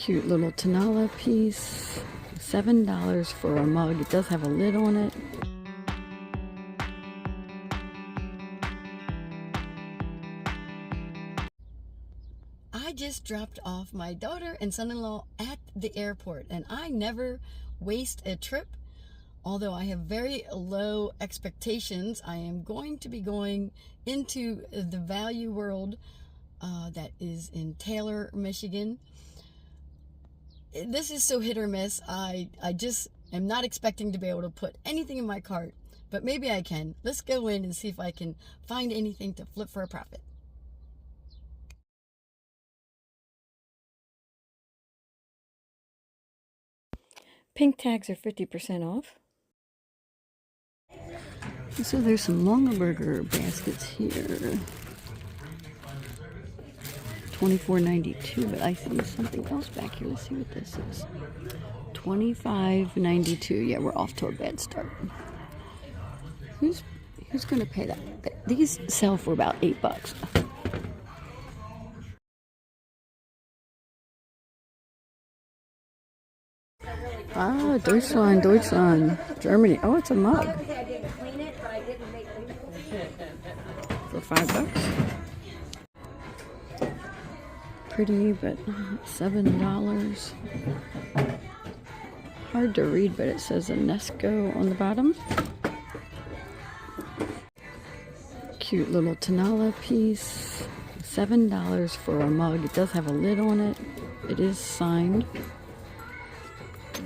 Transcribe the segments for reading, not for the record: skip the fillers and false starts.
Cute little Tanala piece. $7 for a mug. It does have a lid on it. I just dropped off my daughter and son-in-law at the airport, and I never waste a trip. Although I have very low expectations, I am going to be going into the Value World that is in Taylor, Michigan. This is so hit or miss. I just am not expecting to be able to put anything in my cart, but maybe I can. Let's go in and see if I can find anything to flip for a profit. Pink tags are 50% off. So there's some Longaberger baskets here. $24.92, but I see something else back here. Let's see what this is. $25.92. Yeah, we're off to a bad start. Who's gonna pay that? These sell for about $8. Ah, Deutschland, Germany. Oh, it's a mug. For $5. Pretty, but $7. Hard to read, but it says UNESCO on the bottom. Cute little Tanala piece. $7 for a mug. It does have a lid on it. It is signed.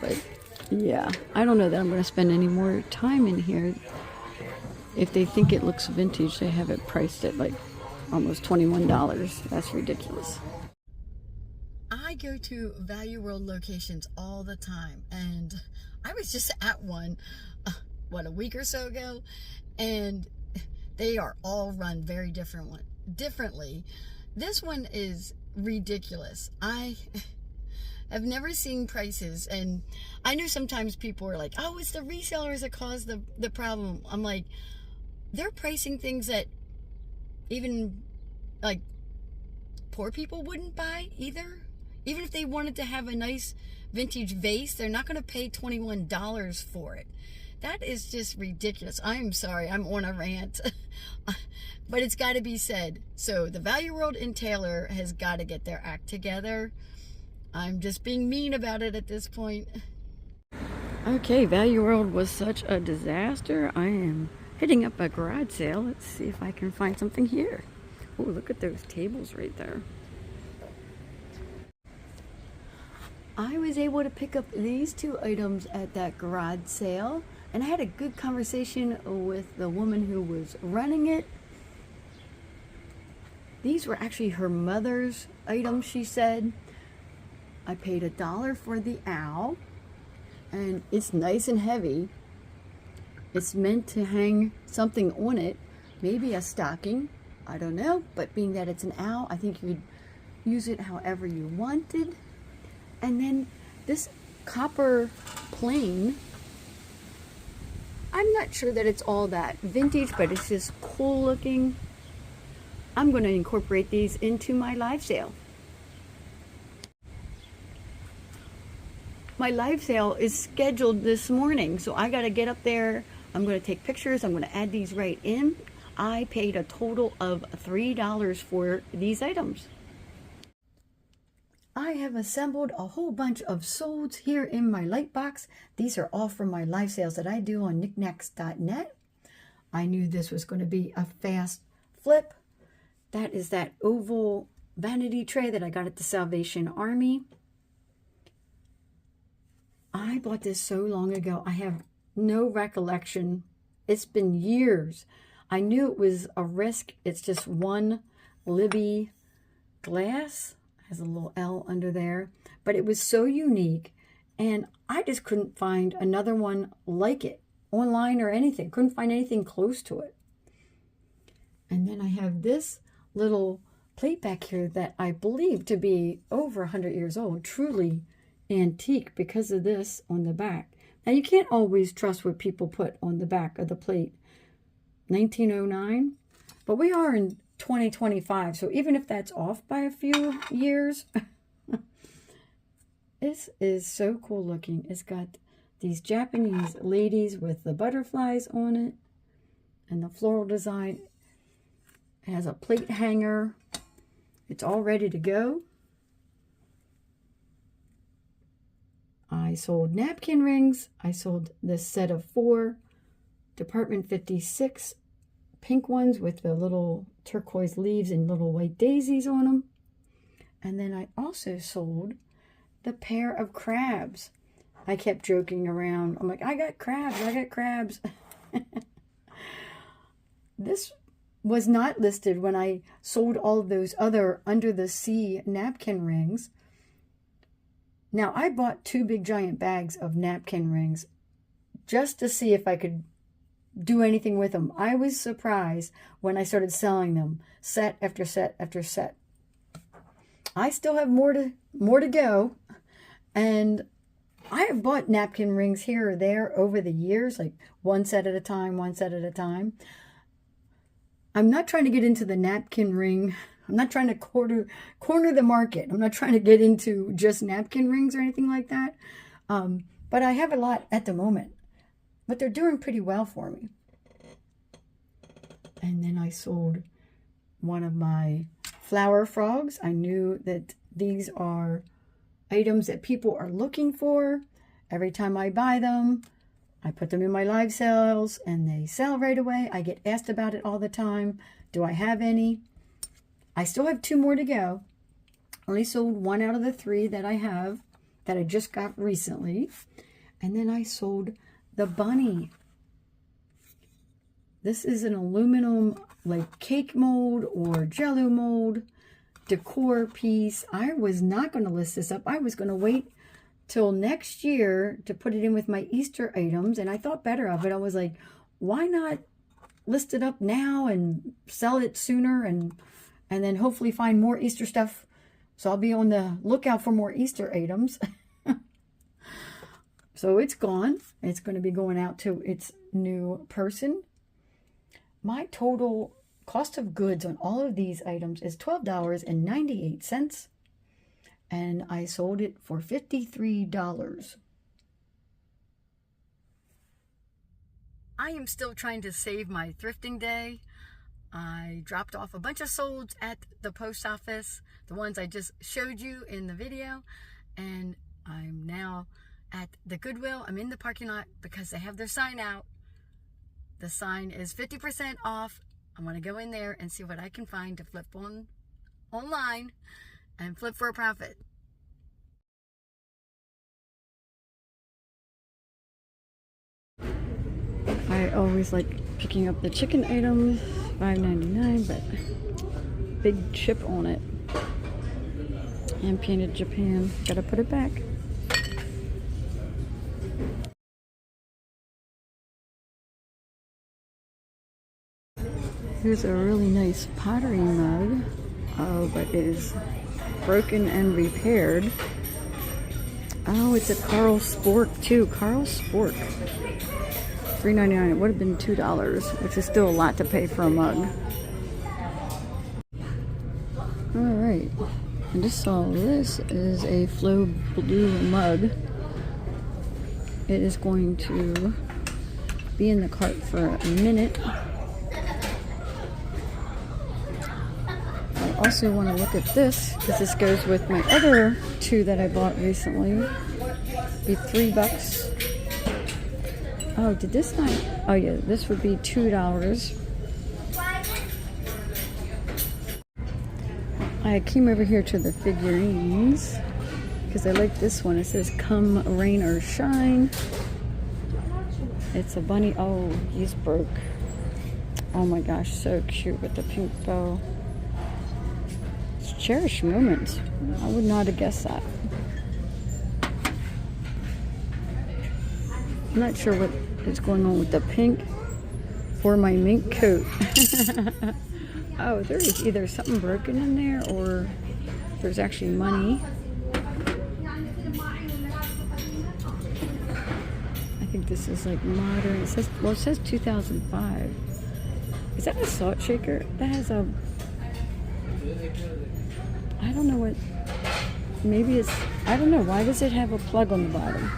But yeah, I don't know that I'm going to spend any more time in here. If they think it looks vintage, they have it priced at like almost $21. That's ridiculous. I go to Value World locations all the time, and I was just at one, a week or so ago, and they are all run very differently. This one is ridiculous. I have never seen prices, and I know sometimes people are like, oh, it's the resellers that caused the problem. I'm like, they're pricing things that even like poor people wouldn't buy either. Even if they wanted to have a nice vintage vase, they're not going to pay $21 for it. That is just ridiculous. I'm sorry, I'm on a rant, but it's got to be said. So the Value World in Taylor has got to get their act together. I'm just being mean about it at this point. Okay, Value World was such a disaster. I am hitting up a garage sale. Let's see if I can find something here. Oh, look at those tables right there. I was able to pick up these two items at that garage sale, and I had a good conversation with the woman who was running it. These were actually her mother's items, she said. I paid $1 for the owl, and it's nice and heavy. It's meant to hang something on it, maybe a stocking, I don't know, but being that it's an owl, I think you could use it however you wanted. And then this copper plane, I'm not sure that it's all that vintage, but it's just cool looking. I'm going to incorporate these into my live sale. My live sale is scheduled this morning, so I got to get up there. I'm going to take pictures. I'm going to add these right in. I paid a total of $3 for these items. I have assembled a whole bunch of solds here in my light box. These are all from my live sales that I do on Niknax.net. I knew this was going to be a fast flip. That is that oval vanity tray that I got at the Salvation Army. I bought this so long ago. I have no recollection. It's been years. I knew it was a risk. It's just one Libby glass. Has a little L under there, but it was so unique, and I just couldn't find another one like it online or anything. Couldn't find anything close to it. And then I have this little plate back here that I believe to be over 100 years old, truly antique because of this on the back. Now you can't always trust what people put on the back of the plate. 1909, but we are in 2025, so even if that's off by a few years, This is so cool looking. It's got these Japanese ladies with the butterflies on it and the floral design. It has a plate hanger. It's all ready to go. I sold napkin rings. I sold this set of 4 Department 56 pink ones with the little turquoise leaves and little white daisies on them. And then I also sold the pair of crabs. I kept joking around. I'm like, I got crabs, I got crabs. This was not listed when I sold all of those other under the sea napkin rings. Now, I bought 2 big giant bags of napkin rings just to see if I could do anything with them. I was surprised when I started selling them, set after set after set. I still have more to go, and I have bought napkin rings here or there over the years, like one set at a time, one set at a time. I'm not trying to get into the napkin ring. I'm not trying to corner the market. I'm not trying to get into just napkin rings or anything like that. But I have a lot at the moment. But they're doing pretty well for me. And then I sold one of my flower frogs. I knew that these are items that people are looking for. Every time I buy them, I put them in my live sales and they sell right away. I get asked about it all the time. Do I have any? I still have 2 more to go. Only sold 1 out of the 3 that I have, that I just got recently. And then I sold the bunny. This is an aluminum like cake mold or jello mold decor piece. I was not going to list this up. I was going to wait till next year to put it in with my Easter items, and I thought better of it. I was like, why not list it up now and sell it sooner, and then hopefully find more Easter stuff. So I'll be on the lookout for more Easter items. So it's gone. It's going to be going out to its new person. My total cost of goods on all of these items is $12.98. And I sold it for $53. I am still trying to save my thrifting day. I dropped off a bunch of solds at the post office, the ones I just showed you in the video, and I'm now at the Goodwill. I'm in the parking lot because they have their sign out. The sign is 50% off. I'm going to go in there and see what I can find to flip online and flip for a profit. I always like picking up the chicken items, $5.99, but big chip on it. And painted Japan. Gotta put it back. Here's a really nice pottery mug. Oh, but it is broken and repaired. Oh, it's a Carl Spork too. Carl Spork. $3.99. It would have been $2, which is still a lot to pay for a mug. Alright. I just saw this is a Flow Blue mug. It is going to be in the cart for a minute. I also want to look at this because this goes with my other 2 that I bought recently. Be $3. Oh, did this not? Oh yeah, this would be $2. I came over here to the figurines because I like this one. It says "Come Rain or Shine." It's a bunny. Oh, he's broke. Oh my gosh, so cute with the pink bow. It's cherished moments. I would not have guessed that. I'm not sure what is going on with the pink or my mink coat. Oh, there is either something broken in there or there's actually money. I think this is like modern. It says, well, it says 2005. Is that a salt shaker? That has a, I don't know what, maybe it's, I don't know, why does it have a plug on the bottom?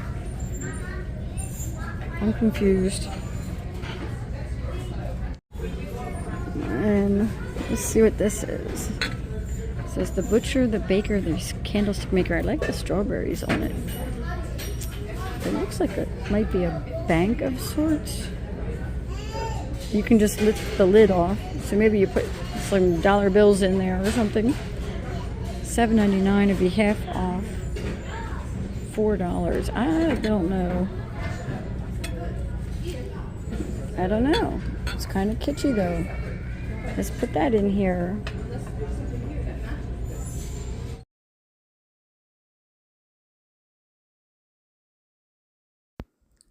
I'm confused. And let's see what this is. It says the butcher, the baker, the candlestick maker. I like the strawberries on it. It looks like it might be a bank of sorts. You can just lift the lid off. So maybe you put some dollar bills in there or something. $7.99 would be half off. $4. I don't know. I don't know. It's kind of kitschy though. Let's put that in here.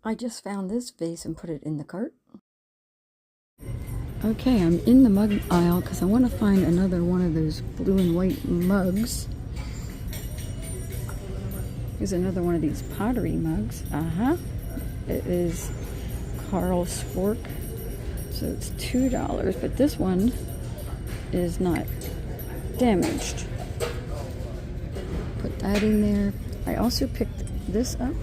I just found this vase and put it in the cart. Okay, I'm in the mug aisle because I want to find another one of those blue and white mugs. Here's another one of these pottery mugs. It is Carl Spork. So it's $2, but this one is not damaged. Put that in there. I also picked this up.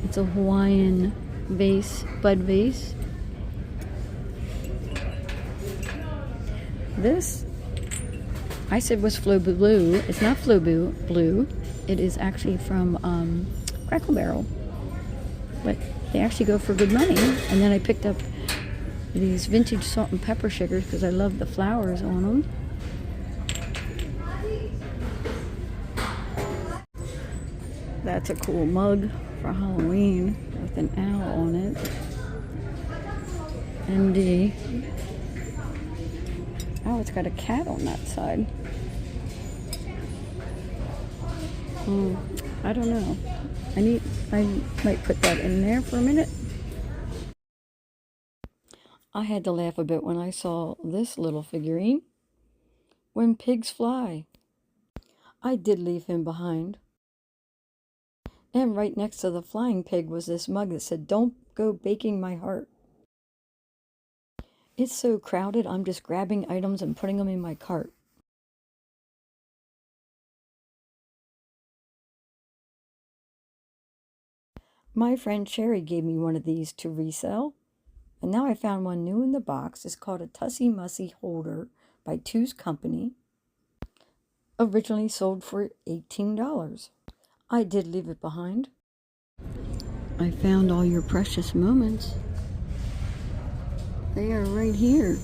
It's a Hawaiian vase, bud vase. This, I said was Flo Blue. It's not Flo Blue. It is actually from Crackle Barrel. But they actually go for good money. And then I picked up these vintage salt and pepper shakers because I love the flowers on them. That's a cool mug for Halloween with an owl on it. MD. Oh, it's got a cat on that side. I don't know. I might put that in there for a minute. I had to laugh a bit when I saw this little figurine. When pigs fly. I did leave him behind. And right next to the flying pig was this mug that said, "Don't go baking my heart." It's so crowded, I'm just grabbing items and putting them in my cart. My friend Sherry gave me one of these to resell. And now I found one new in the box. It's called a Tussie Mussy Holder by Two's Company. Originally sold for $18. I did leave it behind. I found all your precious moments. They are right here.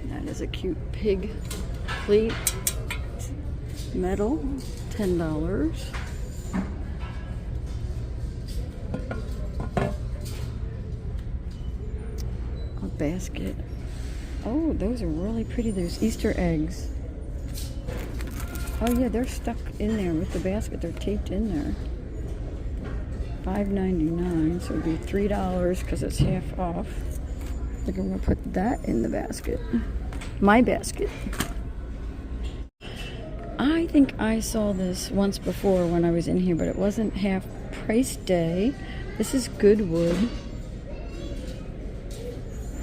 That is a cute pig plate. Metal, $10. A basket. Oh, those are really pretty. Those Easter eggs. Oh yeah, they're stuck in there with the basket. They're taped in there. $5.99, so it'd be $3 because it's half off. I think I'm gonna put that in the basket. My basket. I think I saw this once before when I was in here, but it wasn't half price day. This is Goodwill.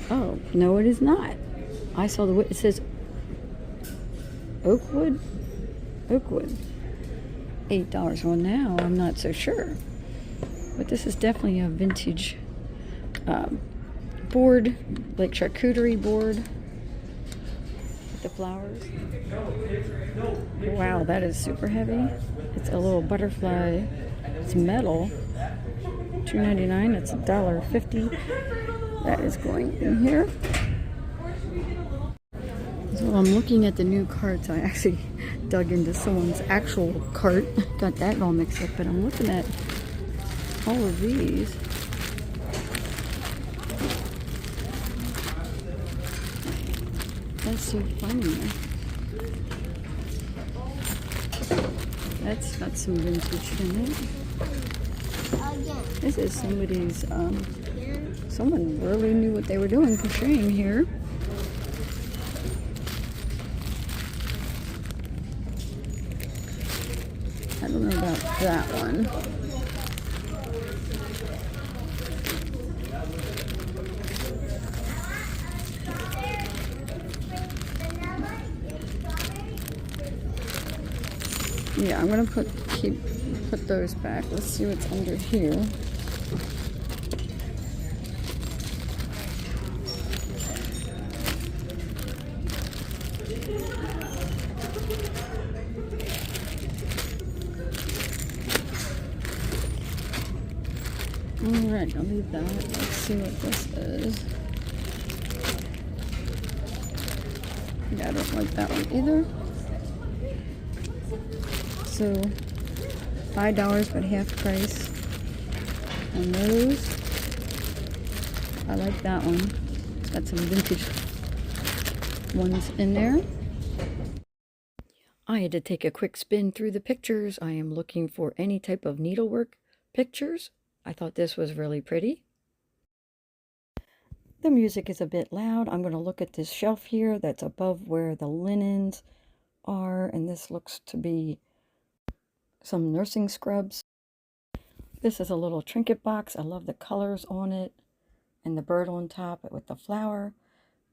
Oh, no it is not. I saw the, it says Oakwood? Oakwood. $8. Well, now I'm not so sure. But this is definitely a vintage board, like charcuterie board with the flowers. Wow, that is super heavy. It's a little butterfly. It's metal. $2.99. It's $1.50. That is going in here. So I'm looking at the new carts. I actually dug into someone's actual cart. Got that all mixed up, but I'm looking at all of these. That's so funny. That's got some vintage in it. This is somebody's, someone really knew what they were doing crocheting here. I don't know about that one. Yeah, I'm gonna put those back. Let's see what's under here. Alright, I'll leave that. Let's see what this is. Yeah, I don't like that one either. So, $5 but half price on those. I like that one. It's got some vintage ones in there. I had to take a quick spin through the pictures. I am looking for any type of needlework pictures. I thought this was really pretty. The music is a bit loud. I'm going to look at this shelf here that's above where the linens are, and this looks to be some nursing scrubs. This is a little trinket box. I love the colors on it and the bird on top with the flower,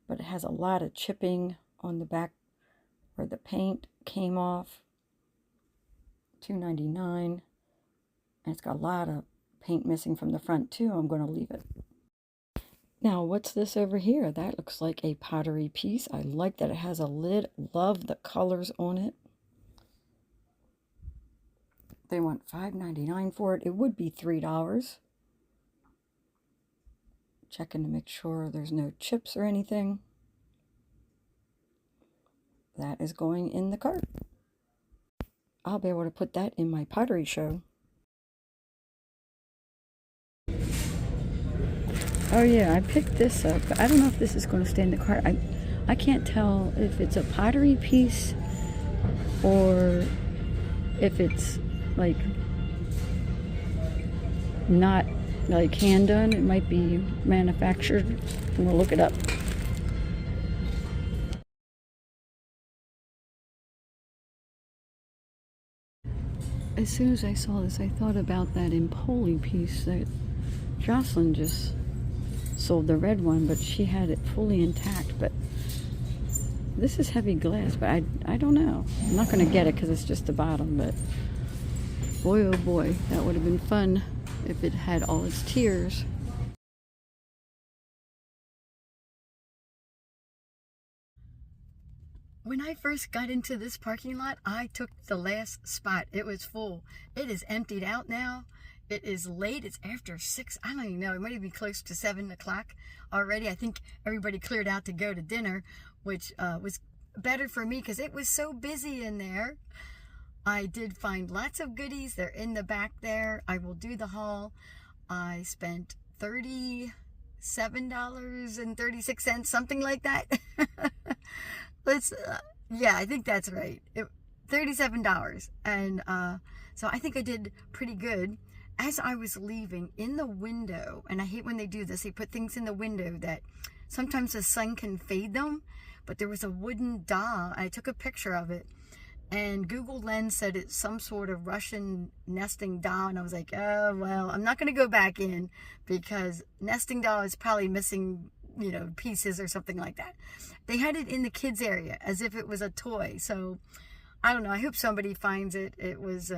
but it has a lot of chipping on the back where the paint came off. $2.99, and it's got a lot of paint missing from the front too. I'm going to leave it. Now, what's this over here? That looks like a pottery piece. I like that it has a lid. Love the colors on it. They want $5.99 for it. It would be $3. Checking to make sure there's no chips or anything. That is going in the cart. I'll be able to put that in my pottery show. Oh yeah, I picked this up. I don't know if this is going to stay in the cart. I can't tell if it's a pottery piece or if it's like not like hand done. It might be manufactured. I'm gonna look it up. As soon as I saw this, I thought about that Empoli piece that Jocelyn just sold, the red one, but she had it fully intact. But this is heavy glass, but I don't know. I'm not going to get it because it's just the bottom, but boy oh boy, that would have been fun if it had all its tiers. When I first got into this parking lot, I took the last spot. It was full. It is emptied out now. It is late. It's after 6. I don't even know. It might even be close to 7 o'clock already. I think everybody cleared out to go to dinner, which was better for me because it was so busy in there. I did find lots of goodies. They're in the back there. I will do the haul. I spent $37.36, something like that. Yeah, I think that's right. $37. And so I think I did pretty good. As I was leaving, in the window, and I hate when they do this, they put things in the window that sometimes the sun can fade them, but there was a wooden doll. I took a picture of it, and Google Lens said it's some sort of Russian nesting doll, and I was like, oh, well, I'm not going to go back in because nesting doll is probably missing, you know, pieces or something like that. They had it in the kids area as if it was a toy, so I don't know. I hope somebody finds it. It was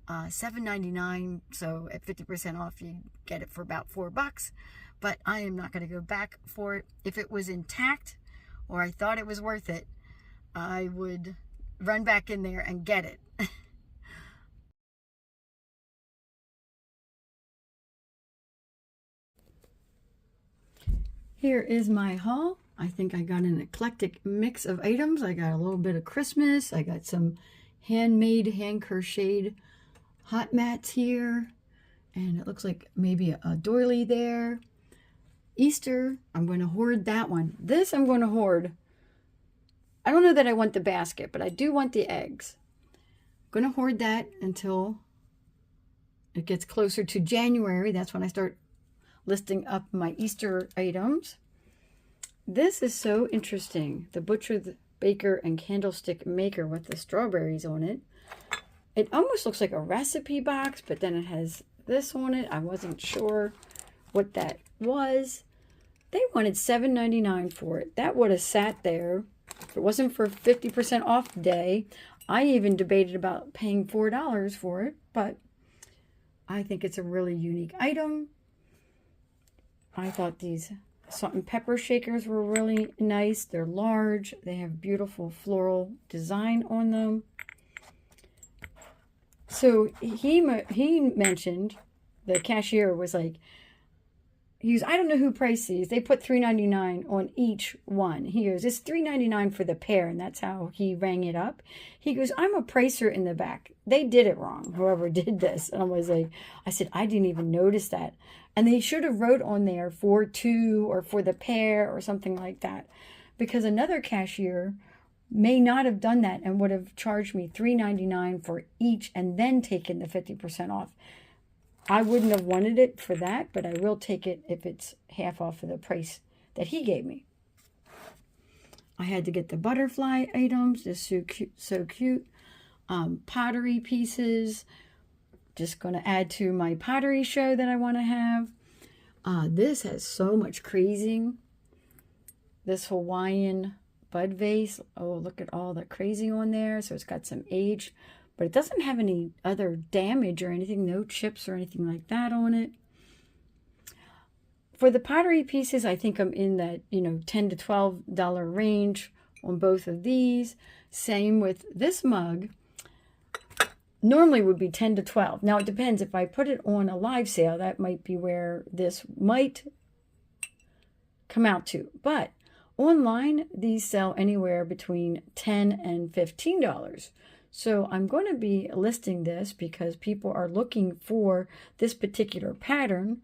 $7.99, so at 50% off you get it for about $4. But I am not going to go back for it. If it was intact or I thought it was worth it, I would run back in there and get it. Here is my haul. I think I got an eclectic mix of items. I got a little bit of Christmas. I got some handmade, hand-crocheted hot mats here. And it looks like maybe a doily there. Easter, I'm going to hoard that one. This I'm going to hoard. I don't know that I want the basket, but I do want the eggs. I'm going to hoard that until it gets closer to January. That's when I start listing up my Easter items. This is so interesting. The butcher, the baker, and candlestick maker with the strawberries on it. It almost looks like a recipe box, but then it has this on it. I wasn't sure what that was. They wanted $7.99 for it. That would have sat there if it wasn't for 50% off day. I even debated about paying $4 for it, but I think it's a really unique item. I thought these salt and pepper shakers were really nice. They're large. They have beautiful floral design on them. So he mentioned, the cashier was like, I don't know who priced these. They put $3.99 on each one. He goes, it's $3.99 for the pair, and that's how he rang it up. He goes, I'm a pricer in the back. They did it wrong, whoever did this. And I said, I didn't even notice that. And they should have wrote on there for two or for the pair or something like that. Because another cashier may not have done that and would have charged me $3.99 for each and then taken the 50% off. I wouldn't have wanted it for that, but I will take it if it's half off of the price that he gave me. I had to get the butterfly items, just so cute, so cute. Pottery pieces, just going to add to my pottery show that I want to have. This has so much crazing. This Hawaiian bud vase. Oh, look at all the crazing on there. So it's got some age, but it doesn't have any other damage or anything, no chips or anything like that on it. For the pottery pieces, I think I'm in that, $10 to $12 range on both of these. Same with this mug. Normally would be 10 to 12. Now it depends. If I put it on a live sale, that might be where this might come out to. But online, these sell anywhere between $10 and $15. So I'm going to be listing this because people are looking for this particular pattern,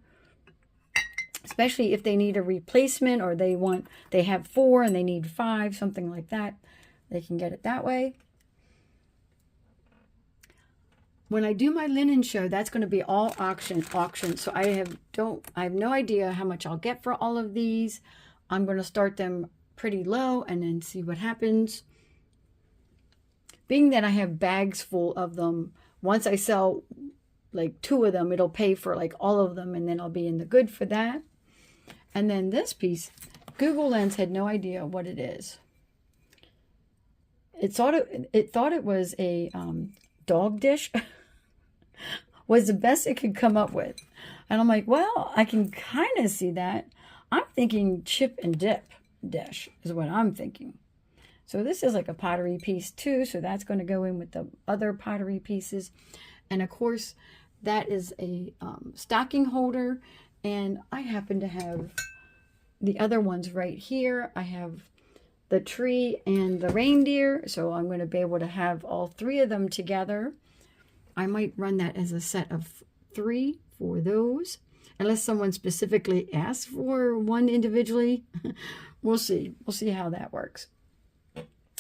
especially if they need a replacement or they have 4 and they need 5, something like that. They can get it that way. When I do my linen show, that's going to be all auction. So I have no idea how much I'll get for all of these. I'm going to start them pretty low and then see what happens. Being that I have bags full of them, once I sell like 2 of them, it'll pay for like all of them, and then I'll be in the good for that. And then this piece, Google Lens had no idea what it is. It thought it was a dog dish. Was the best it could come up with. And I'm like, well, I can kind of see that. I'm thinking chip and dip dish is what I'm thinking. So this is like a pottery piece too. So that's going to go in with the other pottery pieces. And of course, that is a stocking holder. And I happen to have the other ones right here. I have the tree and the reindeer. So I'm going to be able to have all 3 of them together. I might run that as a set of 3 for those, unless someone specifically asks for one individually. We'll see. We'll see how that works.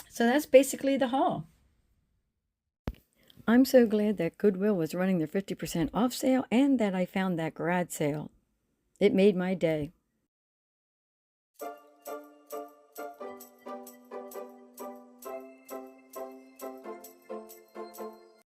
So that's basically the haul. I'm so glad that Goodwill was running their 50% off sale and that I found that garage sale. It made my day.